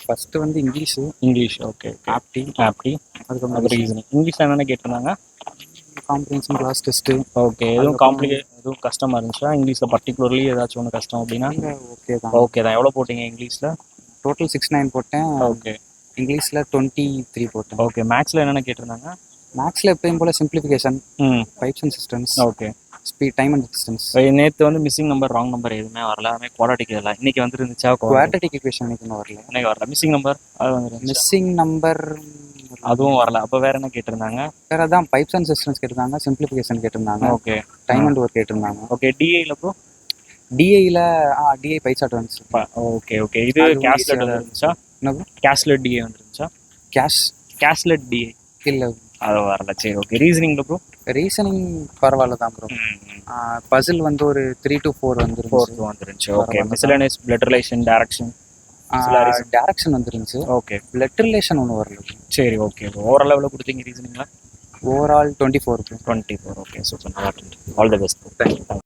First வந்து English, English. Okay okay. Apti, apti, அதுக்கப்புறம் அப்புறம் ரீசனிங். இங்கிலீஷில் என்னென்ன கேட்டிருந்தாங்க? Comprehension, cloze test. ஓகே. எதுவும் எதுவும் கஷ்டமாக இருந்துச்சா இங்கிலீஷில்? பர்டிகுலர்லி ஏதாச்சும் ஒன்று கஷ்டம் அப்படின்னா? ஓகே தான். ஓகே தான். எவ்வளோ போட்டிங்க இங்கிலீஷில்? டோட்டல் 69 போட்டேன். ஓகே. இங்கிலீஷில் 23 போட்டேன். ஓகே. மேக்ஸில் என்னென்ன கேட்டிருந்தாங்க? மேக்ஸில் எப்பயும் போல் சிம்பிளிஃபிகேஷன், ம். Pipes and systems, okay. Speed, time and distance. நேற்று வந்து மிஸ்ஸிங் நம்பர், ராங் நம்பர் எதுவுமே வரல. அதுமே குவாட்ரட்டிக் இல்லை. இன்னைக்கு வந்துருந்துச்சா? குவாட்ரட்டிக் ஈக்குவேஷன் இன்னும் வரல. இன்னைக்கு வரல. மிஸ்ஸிங் நம்பர் அது வந்துருந்துச்சு. மிஸ்ஸிங் நம்பர் அதுவும் வரல. அப்போ வேற என்ன கேட்டிருந்தாங்க? வேறு தான் பைப்ஸ் அண்ட் சிஸ்டம்ஸ் கேட்டிருந்தாங்க, சிம்பிளிஃபிகேஷன் கேட்டிருந்தாங்க, ஓகே. டைம் அண்ட் ஒர்க் கேட்டிருந்தாங்க. ஓகே. டிஐயில் ப்ரோ? டிஐயில் டிஐ பை சார்ட் வந்துச்சு. Okay okay. இது கேஷ்லெட் வந்துருந்துச்சா? என்ன கேஷ்லெட் டிஏ வந்துருந்துச்சா? கேஷ்லெட் டிஏ இல்லை, அது வரல. சரி ஓகே. ரீசனிங்கில் ப்ரோ? ரீசனிங் பரவாயில்ல தான் ப்ரோ. பசில் வந்து ஒரு 3 to 4 வந்துருந்துச்சு. Okay. Miscellaneous, blood relation, direction, direction வந்துருந்துச்சு. ஓகே. பிளட் ரிலேஷன் ஒன்று வரல. சரி ஓகே. ஓவரால் எவ்வளோ கொடுத்தீங்க ரீசனிங்கில்? ஓவரால் 24. ஓகே. சூப்பர். நல்லா இருக்கு. All the best. தேங்க்யூ.